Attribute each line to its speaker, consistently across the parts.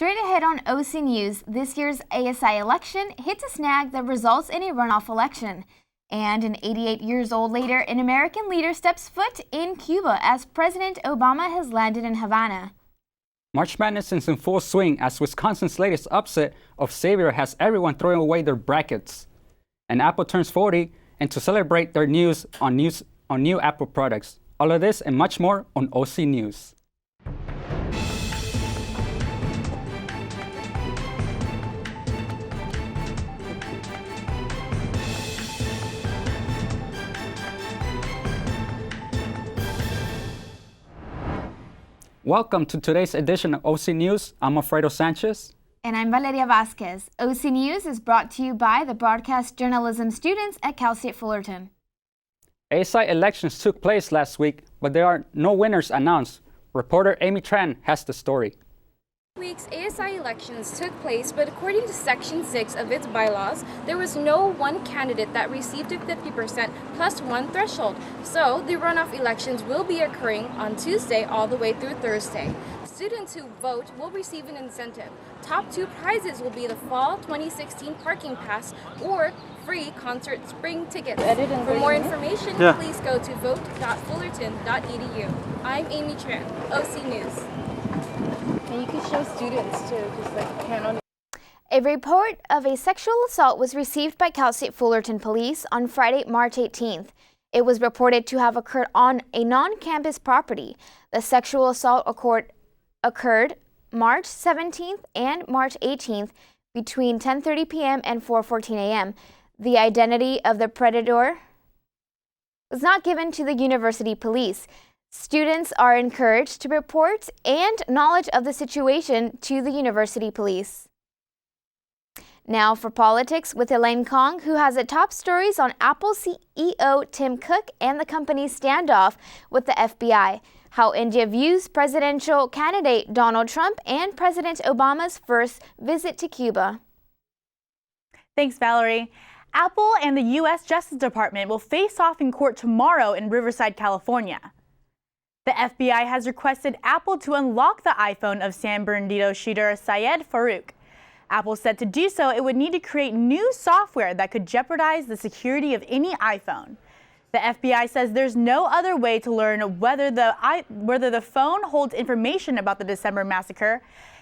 Speaker 1: Straight ahead on OC News, this year's ASI election hits a snag that results in a runoff election. And 88 years old later, an American leader steps foot in Cuba as President Obama has landed in Havana.
Speaker 2: March Madness is in full swing as Wisconsin's latest upset of Xavier has everyone throwing away their brackets. And Apple turns 40, and to celebrate their news on new Apple products. All of this and much more on OC News. Welcome to today's edition of OC News. I'm Alfredo Sanchez.
Speaker 1: And I'm Valeria Vasquez. OC News is brought to you by the broadcast journalism students at Cal State Fullerton.
Speaker 2: ASI elections took place last week, but there are no winners announced. Reporter Amy Tran has the story.
Speaker 3: Week's ASI elections took place, but according to Section 6 of its bylaws, there was no one candidate that received a 50% plus one threshold. So the runoff elections will be occurring on Tuesday all the way through Thursday. Students who vote will receive an incentive. Top two prizes will be the Fall 2016 Parking Pass or free concert spring tickets. For more information, please go to vote.fullerton.edu. I'm Amy Tran, OC News.
Speaker 4: And you can show students too, just like hand on.
Speaker 1: A report of a sexual assault was received by Cal State Fullerton police on Friday, March 18th. It was reported to have occurred on a non-campus property. The sexual assault occurred March 17th and March 18th between 10:30 p.m. and 4:14 a.m. The identity of the predator was not given to the university police. Students are encouraged to report and knowledge of the situation to the university police. Now for politics with Elaine Kong, who has the top stories on Apple CEO Tim Cook and the company's standoff with the FBI, how India views presidential candidate Donald Trump, and President Obama's first visit to Cuba.
Speaker 5: Thanks, Valerie. Apple and the U.S. Justice Department will face off in court tomorrow in Riverside, California. The FBI has requested Apple to unlock the iPhone of San Bernardino shooter Syed Farook. Apple said to do so, it would need to create new software that could jeopardize the security of any iPhone. The FBI says there's no other way to learn whether the phone holds information about the December massacre.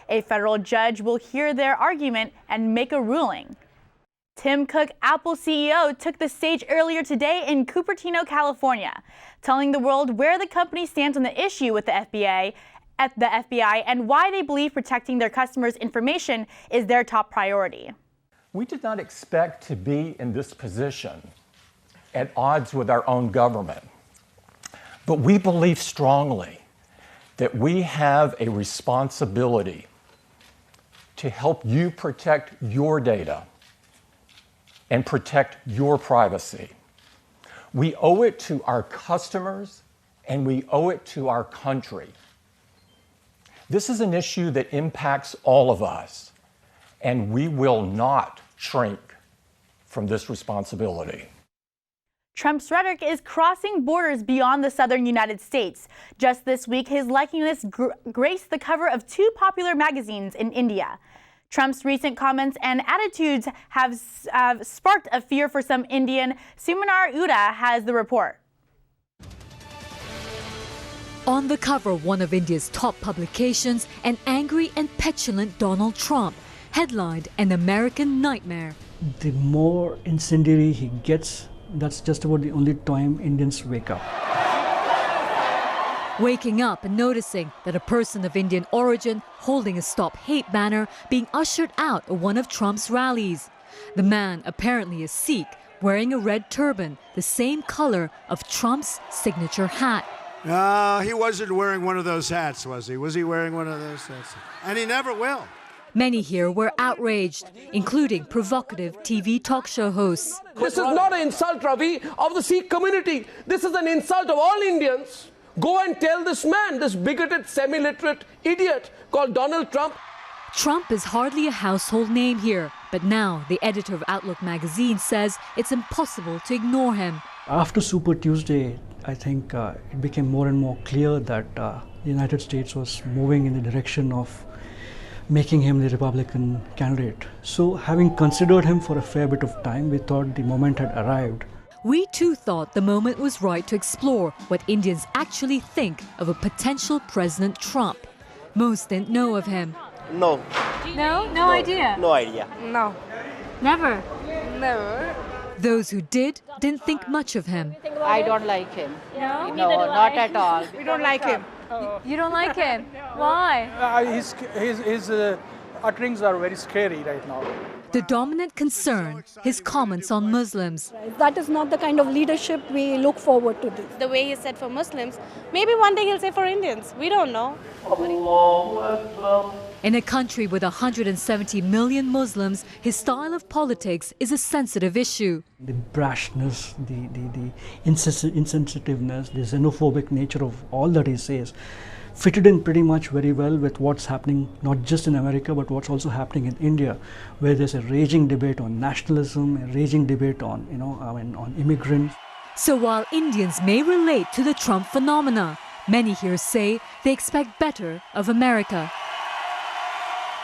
Speaker 5: A federal judge will hear their argument and make a ruling. Tim Cook, Apple CEO, took the stage earlier today in Cupertino, California, telling the world where the company stands on the issue with the FBI and why they believe protecting their customers' information is their top priority.
Speaker 6: We did not expect to be in this position at odds with our own government, but we believe strongly that we have a responsibility to help you protect your data and protect your privacy. We owe it to our customers and we owe it to our country. This is an issue that impacts all of us, and we will not shrink from this responsibility.
Speaker 5: Trump's rhetoric is crossing borders beyond the southern United States. Just this week, his likeness graced the cover of two popular magazines in India. Trump's recent comments and attitudes have sparked a fear for some Indian. Sumanar Uda has the report.
Speaker 7: On the cover of one of India's top publications, an angry and petulant Donald Trump, headlined "An American Nightmare."
Speaker 8: The more incendiary he gets, that's just about the only time Indians wake up.
Speaker 7: Waking up and noticing that a person of Indian origin holding a Stop Hate banner being ushered out at one of Trump's rallies. The man, apparently a Sikh, wearing a red turban, the same color of Trump's signature hat.
Speaker 9: He wasn't wearing one of those hats, was he? Was he wearing one of those hats? And he never will.
Speaker 7: Many here were outraged, including provocative TV talk show hosts.
Speaker 10: This is not an insult, Ravi, of the Sikh community. This is an insult of all Indians. Go and tell this man, this bigoted, semi-literate idiot called Donald Trump.
Speaker 7: Trump is hardly a household name here, but now the editor of Outlook magazine says it's impossible to ignore him.
Speaker 8: After Super Tuesday, I think it became more and more clear that the United States was moving in the direction of making him the Republican candidate. So having considered him for a fair bit of time, we thought the moment had arrived.
Speaker 7: We too thought the moment was right to explore what Indians actually think of a potential President Trump. Most didn't know of him.
Speaker 11: No.
Speaker 7: No idea?
Speaker 11: No idea.
Speaker 4: No.
Speaker 7: Never?
Speaker 4: Never.
Speaker 7: Those who didn't think much of him.
Speaker 12: I don't like him.
Speaker 4: No?
Speaker 12: No, not at all.
Speaker 4: We don't like him.
Speaker 7: You don't like him? Why?
Speaker 13: His utterings are very scary right now.
Speaker 7: The dominant concern, his comments on Muslims.
Speaker 14: That is not the kind of leadership we look forward to.
Speaker 3: The way he said for Muslims, maybe one day he'll say for Indians. We don't know.
Speaker 7: In a country with 170 million Muslims, his style of politics is a sensitive issue.
Speaker 8: The brashness, the insensitiveness, the xenophobic nature of all that he says fitted in pretty much very well with what's happening not just in America but what's also happening in India, where there's a raging debate on nationalism, a raging debate on on immigrants.
Speaker 7: So while Indians may relate to the Trump phenomena, many here say they expect better of America.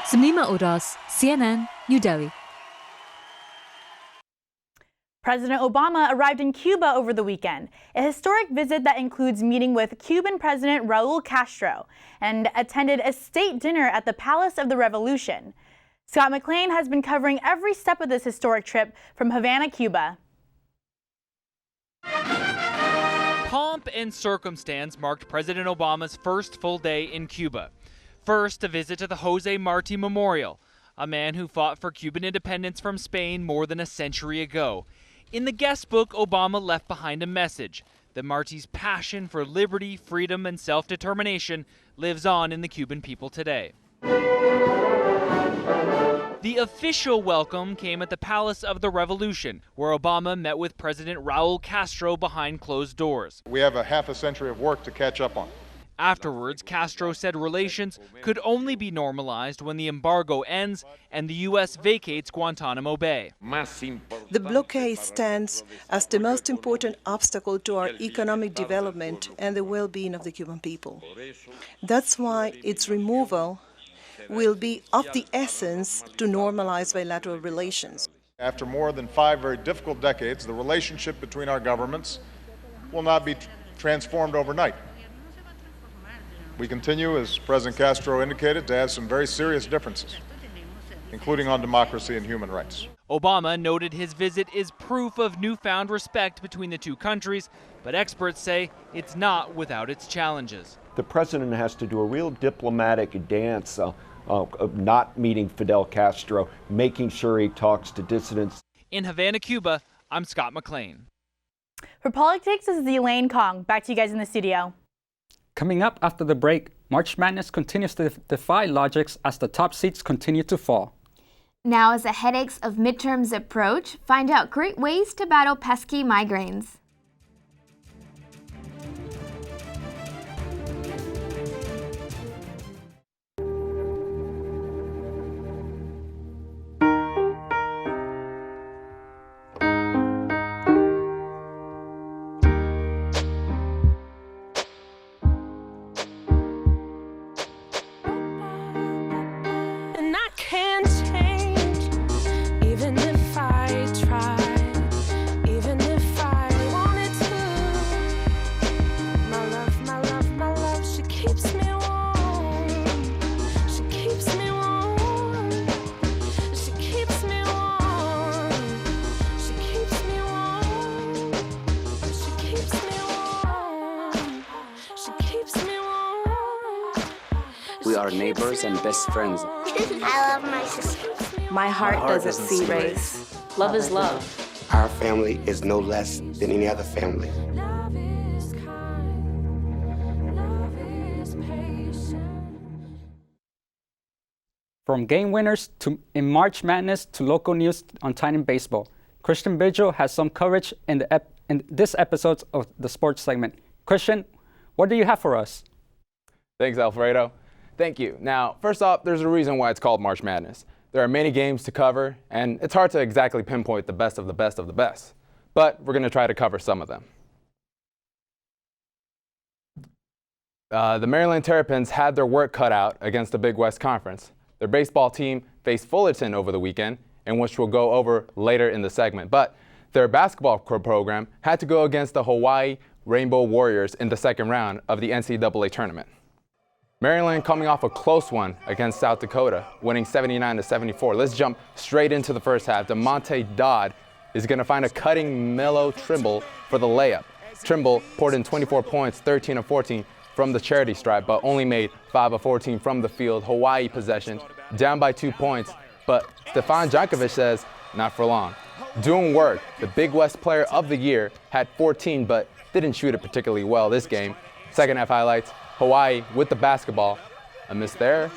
Speaker 7: Samima Odas, CNN, New Delhi.
Speaker 5: President Obama arrived in Cuba over the weekend, a historic visit that includes meeting with Cuban President Raul Castro and attended a state dinner at the Palace of the Revolution. Scott McLean has been covering every step of this historic trip from Havana, Cuba.
Speaker 15: Pomp and circumstance marked President Obama's first full day in Cuba. First, a visit to the Jose Marti Memorial, a man who fought for Cuban independence from Spain more than a century ago. In the guest book, Obama left behind a message that Marti's passion for liberty, freedom, and self-determination lives on in the Cuban people today. The official welcome came at the Palace of the Revolution, where Obama met with President Raul Castro behind closed doors.
Speaker 16: We have a half a century of work to catch up on.
Speaker 15: Afterwards, Castro said relations could only be normalized when the embargo ends and the U.S. vacates Guantanamo Bay.
Speaker 17: The blockade stands as the most important obstacle to our economic development and the well-being of the Cuban people. That's why its removal will be of the essence to normalize bilateral relations.
Speaker 16: After more than 5 very difficult decades, the relationship between our governments will not be transformed overnight. We continue, as President Castro indicated, to have some very serious differences, including on democracy and human rights.
Speaker 15: Obama noted his visit is proof of newfound respect between the two countries, but experts say it's not without its challenges.
Speaker 18: The president has to do a real diplomatic dance of not meeting Fidel Castro, making sure he talks to dissidents.
Speaker 15: In Havana, Cuba, I'm Scott McLean.
Speaker 5: For Politics, this is Elaine Kong. Back to you guys in the studio.
Speaker 2: Coming up after the break, March Madness continues to defy logics as the top seeds continue to fall.
Speaker 1: Now, as the headaches of midterms approach, find out great ways to battle pesky migraines.
Speaker 19: We are neighbors and best friends.
Speaker 20: I love my sister.
Speaker 21: My heart doesn't see race. Love is love.
Speaker 22: Our family is no less than any other family.
Speaker 2: From game winners in March Madness to local news on Titan Baseball, Christian Vigil has some coverage in this episode of the sports segment. Christian, what do you have for us?
Speaker 23: Thanks, Alfredo. Thank you. Now, first off, there's a reason why it's called March Madness. There are many games to cover, and it's hard to exactly pinpoint the best of the best of the best. But we're going to try to cover some of them. The Maryland Terrapins had their work cut out against the Big West Conference. Their baseball team faced Fullerton over the weekend, and which we'll go over later in the segment. But their basketball program had to go against the Hawaii Rainbow Warriors in the second round of the NCAA tournament. Maryland coming off a close one against South Dakota, winning 79-74. Let's jump straight into the first half. DeMonte Dodd is going to find a cutting Melo Trimble for the layup. Trimble poured in 24 points, 13 of 14 from the charity stripe, but only made 5 of 14 from the field. Hawaii possession, down by 2 points, but Stefan Jankovic says not for long. Doing work, the Big West Player of the Year had 14, but didn't shoot it particularly well this game. Second half highlights, Hawaii with the basketball. A miss there,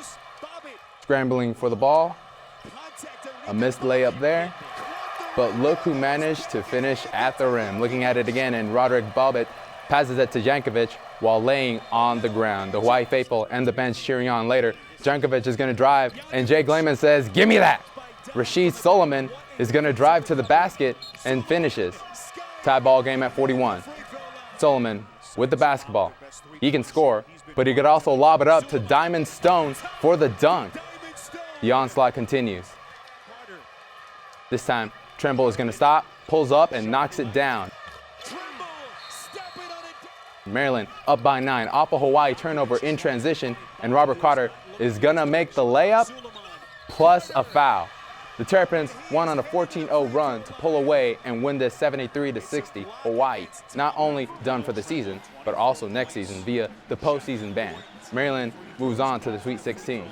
Speaker 23: scrambling for the ball, a missed layup there. But look who managed to finish at the rim. Looking at it again, and Roderick Bobbitt passes it to Jankovic while laying on the ground. The Hawaii faithful and the bench cheering on later. Jankovic is going to drive, and Jay Glayman says, "Give me that." Rasheed Solomon is going to drive to the basket and finishes. Tie ball game at 41. Solomon with the basketball. He can score, but he could also lob it up to Diamond Stone for the dunk. The onslaught continues. This time, Trimble is going to stop, pulls up, and knocks it down. Maryland up by 9 off a Hawaii turnover in transition, and Robert Carter is going to make the layup plus a foul. The Terrapins won on a 14-0 run to pull away and win this 73-60. Hawaii not only done for the season, but also next season via the postseason ban. Maryland moves on to the Sweet 16.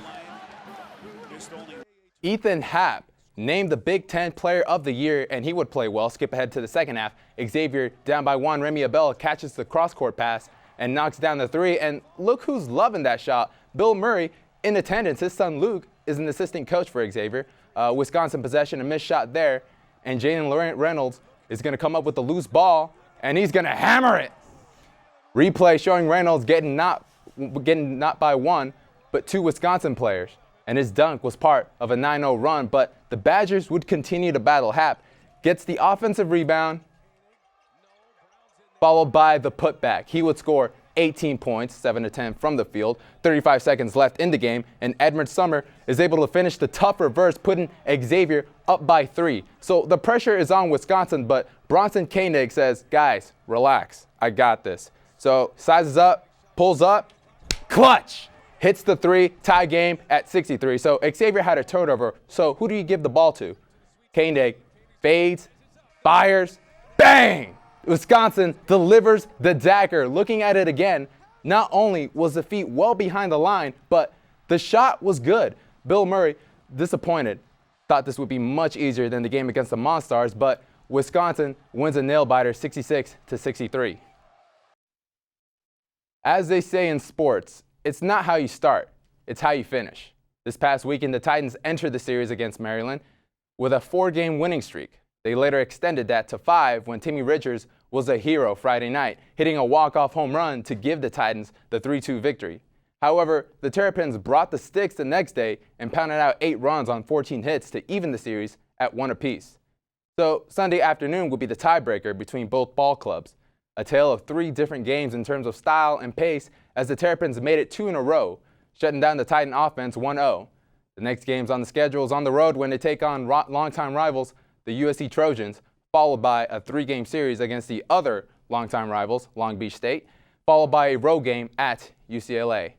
Speaker 23: Ethan Happ named the Big Ten Player of the Year, and he would play well. Skip ahead to the second half. Xavier down by 1. Remy Abel catches the cross-court pass and knocks down the three. And look who's loving that shot. Bill Murray in attendance. His son Luke is an assistant coach for Xavier. Wisconsin possession, a missed shot there. And Jalen Reynolds is going to come up with the loose ball, and he's going to hammer it. Replay showing Reynolds getting not by 1, but 2 Wisconsin players. And his dunk was part of a 9-0 run, but the Badgers would continue to battle. Happ gets the offensive rebound, followed by the putback. He would score 18 points, 7 of 10 from the field, 35 seconds left in the game, and Edmund Summer is able to finish the tough reverse, putting Xavier up by 3. So the pressure is on Wisconsin, but Bronson Koenig says, guys, relax, I got this. So sizes up, pulls up, clutch! Hits the 3, tie game at 63. So Xavier had a turnover. So who do you give the ball to? Koenig fades, fires, bang! Wisconsin delivers the dagger. Looking at it again, not only was the feet well behind the line, but the shot was good. Bill Murray, disappointed, thought this would be much easier than the game against the Monstars, but Wisconsin wins a nail-biter 66-63. As they say in sports, it's not how you start, it's how you finish. This past weekend, the Titans entered the series against Maryland with a 4-game winning streak. They later extended that to 5 when Timmy Richards was a hero Friday night, hitting a walk-off home run to give the Titans the 3-2 victory. However, the Terrapins brought the sticks the next day and pounded out 8 runs on 14 hits to even the series at 1 apiece. So Sunday afternoon will be the tiebreaker between both ball clubs. A tale of 3 different games in terms of style and pace as the Terrapins made it 2 in a row, shutting down the Titan offense 1-0. The next games on the schedule is on the road when they take on longtime rivals, the USC Trojans, followed by a 3-game series against the other longtime rivals, Long Beach State, followed by a road game at UCLA.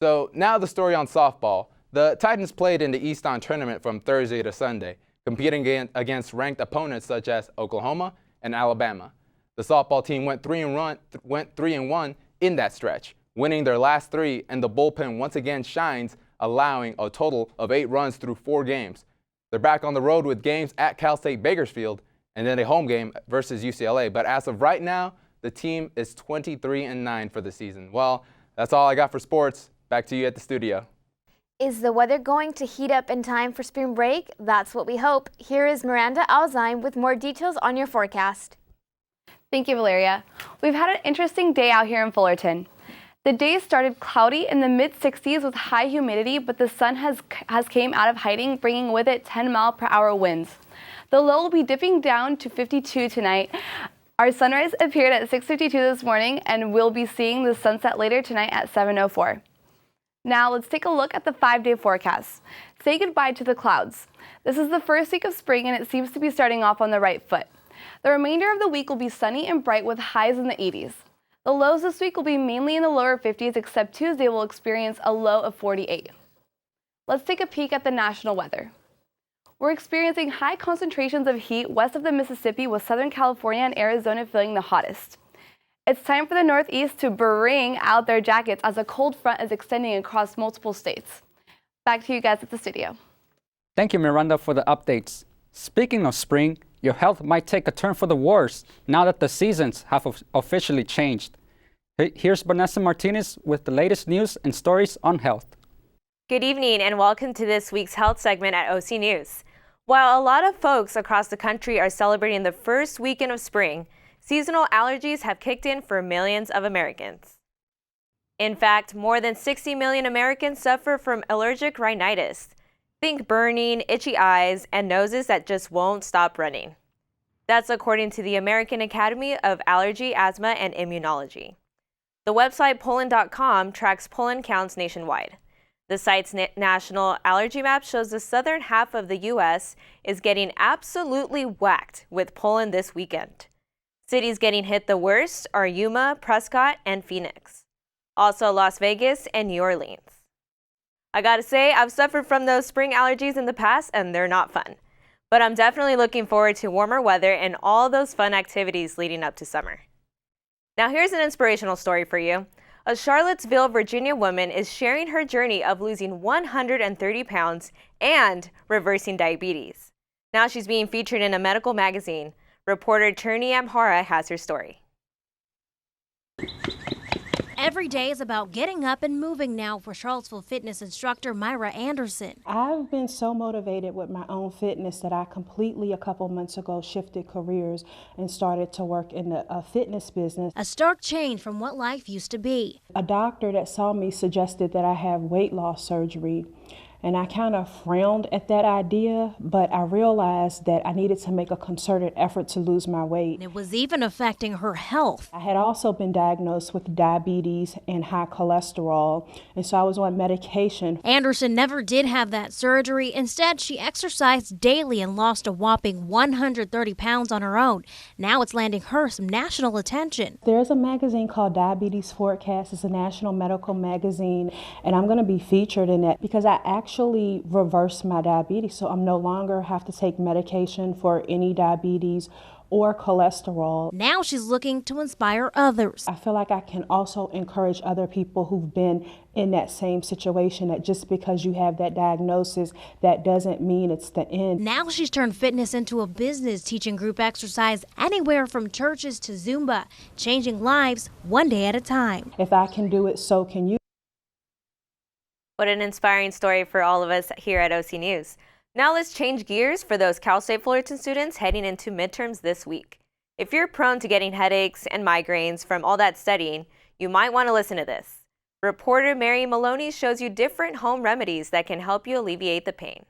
Speaker 23: So now the story on softball. The Titans played in the Easton tournament from Thursday to Sunday, competing against ranked opponents such as Oklahoma and Alabama. The softball team went 3-1 in that stretch, winning their last 3, and the bullpen once again shines, allowing a total of 8 runs through 4 games. They're back on the road with games at Cal State Bakersfield and then a home game versus UCLA. But as of right now, the team is 23-9 for the season. Well, that's all I got for sports. Back to you at the studio.
Speaker 1: Is the weather going to heat up in time for spring break? That's what we hope. Here is Miranda Alzheim with more details on your forecast.
Speaker 4: Thank you, Valeria. We've had an interesting day out here in Fullerton. The day started cloudy in the mid-60s with high humidity, but the sun has came out of hiding, bringing with it 10-mile-per-hour winds. The low will be dipping down to 52 tonight. Our sunrise appeared at 6:52 this morning, and we'll be seeing the sunset later tonight at 7:04. Now let's take a look at the 5-day forecast. Say goodbye to the clouds. This is the first week of spring and it seems to be starting off on the right foot. The remainder of the week will be sunny and bright with highs in the 80s. The lows this week will be mainly in the lower 50s, except Tuesday will experience a low of 48. Let's take a peek at the national weather. We're experiencing high concentrations of heat west of the Mississippi, with Southern California and Arizona feeling the hottest. It's time for the Northeast to bring out their jackets as a cold front is extending across multiple states. Back to you guys at the studio.
Speaker 2: Thank you, Miranda, for the updates. Speaking of spring, your health might take a turn for the worse now that the seasons have officially changed. Here's Vanessa Martinez with the latest news and stories on health.
Speaker 6: Good evening and welcome to this week's health segment at OC News. While a lot of folks across the country are celebrating the first weekend of spring, seasonal allergies have kicked in for millions of Americans. In fact, more than 60 million Americans suffer from allergic rhinitis. Think burning, itchy eyes, and noses that just won't stop running. That's according to the American Academy of Allergy, Asthma, and Immunology. The website pollen.com tracks pollen counts nationwide. The site's national allergy map shows the southern half of the U.S. is getting absolutely whacked with pollen this weekend. Cities getting hit the worst are Yuma, Prescott, and Phoenix. Also Las Vegas and New Orleans. I gotta say, I've suffered from those spring allergies in the past and they're not fun. But I'm definitely looking forward to warmer weather and all those fun activities leading up to summer. Now here's an inspirational story for you. A Charlottesville, Virginia woman is sharing her journey of losing 130 pounds and reversing diabetes. Now she's being featured in a medical magazine. Reporter Cherny Amhara has her story.
Speaker 9: Every day is about getting up and moving now for Charlottesville fitness instructor Myra Anderson.
Speaker 11: I've been so motivated with my own fitness that I completely, a couple months ago, shifted careers and started to work in the fitness business.
Speaker 9: A stark change from what life used to be.
Speaker 11: A doctor that saw me suggested that I have weight loss surgery. And I kind of frowned at that idea, but I realized that I needed to make a concerted effort to lose my weight.
Speaker 9: It was even affecting her health.
Speaker 11: I had also been diagnosed with diabetes and high cholesterol, and so I was on medication.
Speaker 9: Anderson never did have that surgery. Instead, she exercised daily and lost a whopping 130 pounds on her own. Now it's landing her some national attention.
Speaker 11: There's a magazine called Diabetes Forecast. It's a national medical magazine, and I'm going to be featured in it because I actually reversed my diabetes, so I'm no longer have to take medication for any diabetes or cholesterol.
Speaker 9: Now she's looking to inspire others.
Speaker 11: I feel like I can also encourage other people who've been in that same situation, that just because you have that diagnosis, that doesn't mean it's the end.
Speaker 9: Now she's turned fitness into a business, teaching group exercise anywhere from churches to Zumba, changing lives one day at a time.
Speaker 11: If I can do it, so can you.
Speaker 6: What an inspiring story for all of us here at OC News. Now let's change gears for those Cal State Fullerton students heading into midterms this week. If you're prone to getting headaches and migraines from all that studying, you might want to listen to this. Reporter Mary Maloney shows you different home remedies that can help you alleviate the pain.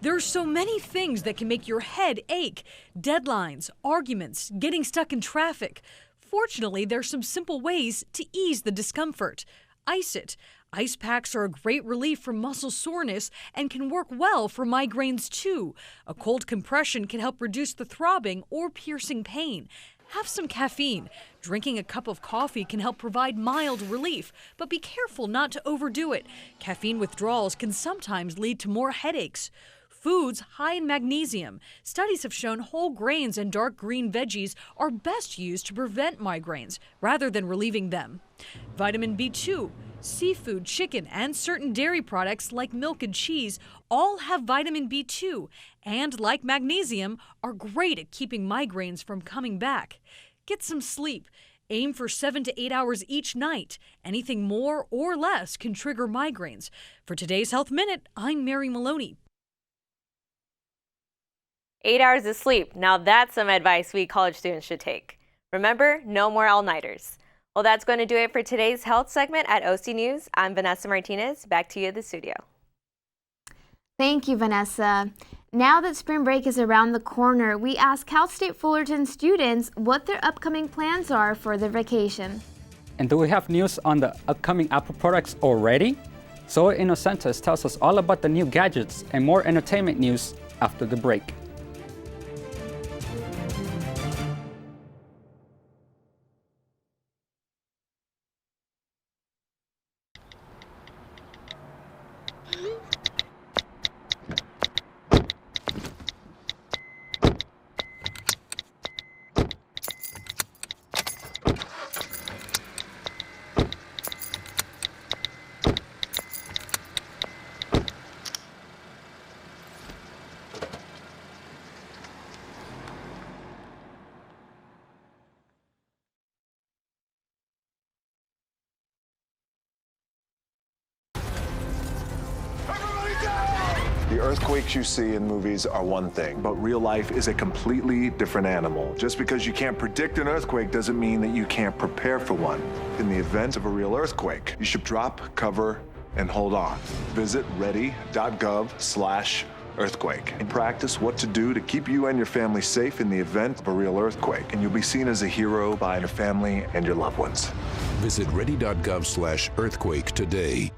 Speaker 24: There's so many things that can make your head ache. Deadlines, arguments, getting stuck in traffic. Fortunately, there's some simple ways to ease the discomfort. Ice it. Ice packs are a great relief from muscle soreness and can work well for migraines too. A cold compression can help reduce the throbbing or piercing pain. Have some caffeine. Drinking a cup of coffee can help provide mild relief, but be careful not to overdo it. Caffeine withdrawals can sometimes lead to more headaches. Foods high in magnesium. Studies have shown whole grains and dark green veggies are best used to prevent migraines rather than relieving them. Vitamin B2. Seafood, chicken, and certain dairy products like milk and cheese all have vitamin B2 and, like magnesium, are great at keeping migraines from coming back. Get some sleep. Aim for 7 to 8 hours each night. Anything more or less can trigger migraines. For today's Health Minute, I'm Mary Maloney.
Speaker 6: 8 hours of sleep. Now that's some advice we college students should take. Remember, no more all-nighters. Well, that's going to do it for today's health segment at OC News. I'm Vanessa Martinez. Back to you at the studio.
Speaker 1: Thank you, Vanessa. Now that spring break is around the corner, we asked Cal State Fullerton students what their upcoming plans are for their vacation.
Speaker 2: And do we have news on the upcoming Apple products already? Zoe Inocentes tells us all about the new gadgets and more entertainment news after the break.
Speaker 10: The earthquakes you see in movies are one thing, but real life is a completely different animal. Just because you can't predict an earthquake doesn't mean that you can't prepare for one. In the event of a real earthquake, you should drop, cover, and hold on. Visit ready.gov/earthquake and practice what to do to keep you and your family safe in the event of a real earthquake. And you'll be seen as a hero by your family and your loved ones.
Speaker 12: Visit ready.gov/earthquake today.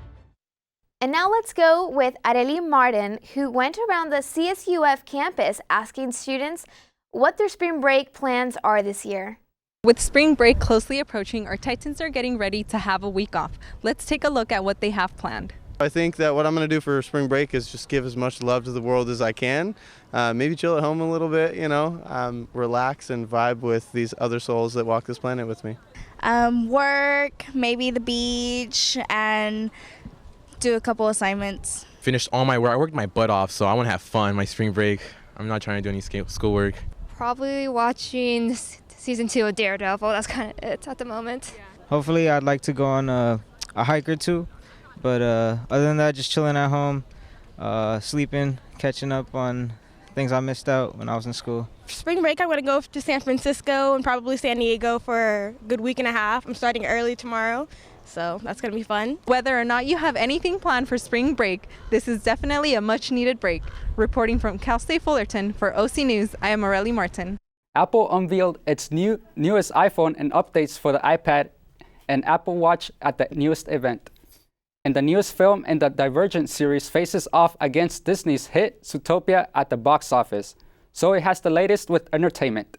Speaker 1: And now let's go with Arely Martin, who went around the CSUF campus asking students what their spring break plans are this year.
Speaker 13: With spring break closely approaching, our Titans are getting ready to have a week off. Let's take a look at what they have planned.
Speaker 14: I think that what I'm going to do for spring break is just give as much love to the world as I can. Maybe chill at home a little bit, relax and vibe with these other souls that walk this planet with me.
Speaker 25: Work, maybe the beach, and do a couple assignments.
Speaker 26: Finished all my work. I worked my butt off, so I want to have fun. My spring break, I'm not trying to do any schoolwork.
Speaker 27: Probably watching season 2 of Daredevil. That's kind of it at the moment.
Speaker 28: Hopefully, I'd like to go on a hike or two, but other than that, just chilling at home, sleeping, catching up on things I missed out when I was in school.
Speaker 25: For spring break, I'm going to go to San Francisco and probably San Diego for a good week and a half. I'm starting early tomorrow, so that's going to be fun.
Speaker 13: Whether or not you have anything planned for spring break, this is definitely a much-needed break. Reporting from Cal State Fullerton for OC News, I am Arely Martin.
Speaker 2: Apple unveiled its newest iPhone and updates for the iPad and Apple Watch at the newest event. And the newest film in the Divergent series faces off against Disney's hit Zootopia at the box office. Zoe has the latest with entertainment.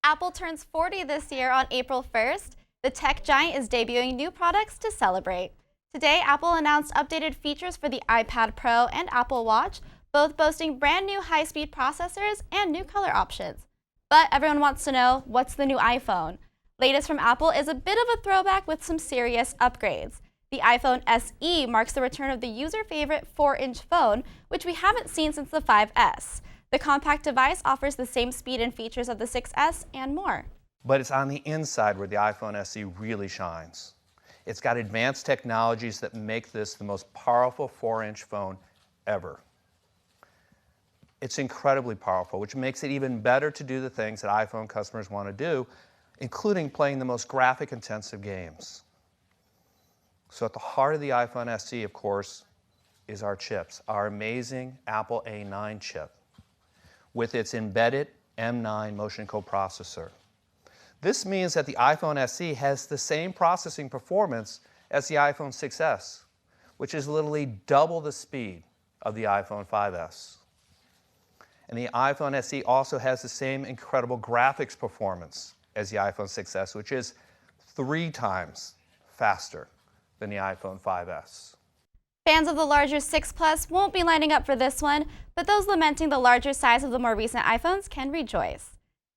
Speaker 29: Apple turns 40 this year on April 1st. The tech giant is debuting new products to celebrate. Today, Apple announced updated features for the iPad Pro and Apple Watch, both boasting brand new high-speed processors and new color options. But everyone wants to know, what's the new iPhone? Latest from Apple is a bit of a throwback with some serious upgrades. The iPhone SE marks the return of the user-favorite 4-inch phone, which we haven't seen since the 5S. The compact device offers the same speed and features of the 6S and more.
Speaker 30: But it's on the inside where the iPhone SE really shines. It's got advanced technologies that make this the most powerful 4-inch phone ever. It's incredibly powerful, which makes it even better to do the things that iPhone customers want to do, including playing the most graphic-intensive games. So at the heart of the iPhone SE, of course, is our chips, our amazing Apple A9 chip with its embedded M9 motion coprocessor. This means that the iPhone SE has the same processing performance as the iPhone 6S, which is literally double the speed of the iPhone 5S. And the iPhone SE also has the same incredible graphics performance as the iPhone 6S, which is 3 times faster than the iPhone 5S.
Speaker 29: Fans of the larger 6 Plus won't be lining up for this one, but those lamenting the larger size of the more recent iPhones can rejoice.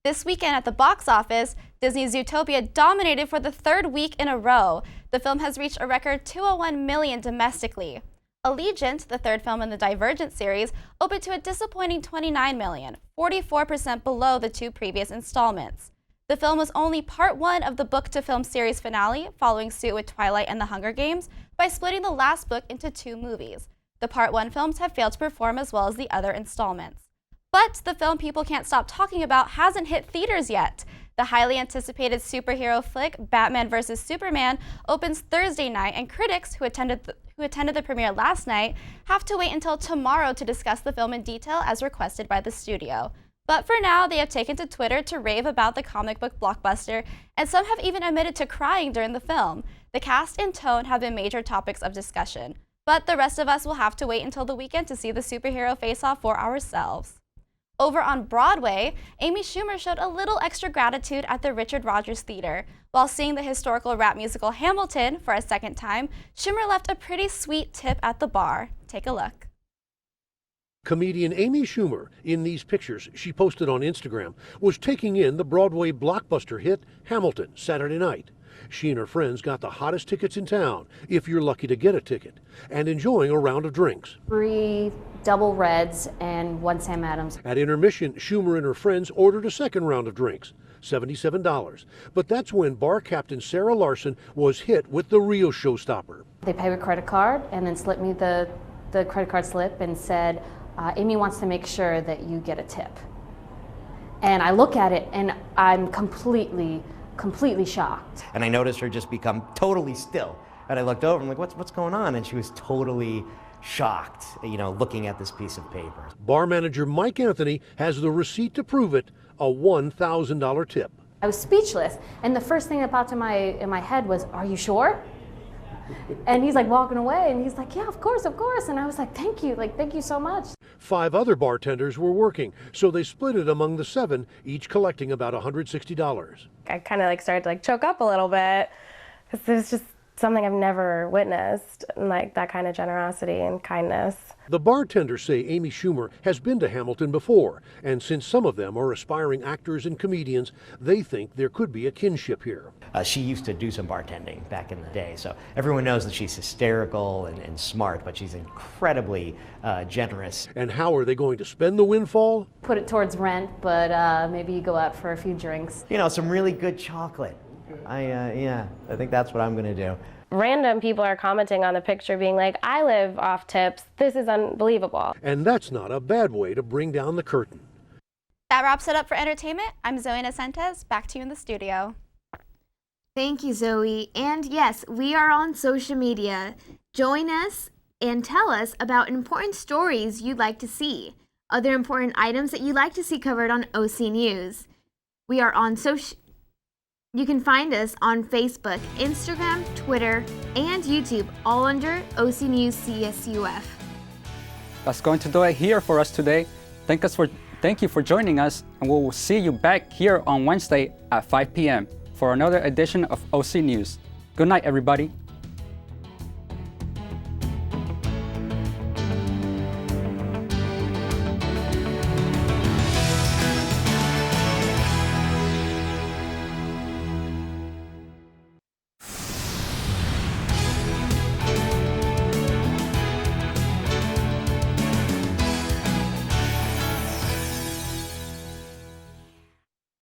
Speaker 29: This weekend at the box office, Disney's Zootopia dominated for the 3rd week in a row. The film has reached a record 201 million domestically. Allegiant, the 3rd film in the Divergent series, opened to a disappointing 29 million, 44% below the 2 previous installments. The film was only part 1 of the book-to-film series finale, following suit with Twilight and The Hunger Games, by splitting the last book into 2 movies. The part 1 films have failed to perform as well as the other installments. But the film people can't stop talking about hasn't hit theaters yet. The highly anticipated superhero flick, Batman vs. Superman, opens Thursday night, and critics who attended the premiere last night have to wait until tomorrow to discuss the film in detail as requested by the studio. But for now, they have taken to Twitter to rave about the comic book blockbuster, and some have even admitted to crying during the film. The cast and tone have been major topics of discussion. But the rest of us will have to wait until the weekend to see the superhero face-off for ourselves. Over on Broadway, Amy Schumer showed a little extra gratitude at the Richard Rodgers Theater. While seeing the historical rap musical Hamilton for a second time, Schumer left a pretty sweet tip at the bar. Take a look.
Speaker 3: Comedian Amy Schumer, in these pictures she posted on Instagram, was taking in the Broadway blockbuster hit Hamilton Saturday night. She and her friends got the hottest tickets in town, if you're lucky to get a ticket, and enjoying a round of drinks.
Speaker 5: 3 double reds and 1 Sam Adams.
Speaker 3: At intermission, Schumer and her friends ordered a second round of drinks, $77. But that's when bar captain Sarah Larson was hit with the real showstopper.
Speaker 5: They paid with credit card and then slipped me the credit card slip and said, Amy wants to make sure that you get a tip. And I look at it and I'm completely shocked.
Speaker 7: And I noticed her just become totally still. And I looked over, I'm like, what's going on? And she was totally shocked, looking at this piece of paper.
Speaker 3: Bar manager Mike Anthony has the receipt to prove it, a $1,000 tip.
Speaker 5: I was speechless. And the first thing that popped in my head was, are you sure? And he's like walking away and he's like, yeah, of course. And I was like, thank you so much.
Speaker 3: 5 other bartenders were working, so they split it among the 7, each collecting about $160.
Speaker 8: I kind of started to choke up a little bit because it was just something I've never witnessed, that kind of generosity and kindness.
Speaker 3: The bartenders say Amy Schumer has been to Hamilton before, and since some of them are aspiring actors and comedians, they think there could be a kinship here.
Speaker 7: She used to do some bartending back in the day, so everyone knows that she's hysterical and smart, but she's incredibly generous.
Speaker 3: And how are they going to spend the windfall?
Speaker 5: Put it towards rent, but maybe you go out for a few drinks.
Speaker 7: Some really good chocolate. I think that's what I'm going to do.
Speaker 8: Random people are commenting on the picture being like, I live off tips. This is unbelievable.
Speaker 3: And that's not a bad way to bring down the curtain.
Speaker 29: That wraps it up for entertainment. I'm Zoe Nascentes. Back to you in the studio.
Speaker 1: Thank you, Zoe. And yes, we are on social media. Join us and tell us about important stories you'd like to see, other important items that you'd like to see covered on OC News. We are on social. You can find us on Facebook, Instagram, Twitter, and YouTube, all under OC News CSUF.
Speaker 2: That's going to do it here for us today. Thank you for joining us, and we will see you back here on Wednesday at 5 p.m. for another edition of OC News. Good night, everybody.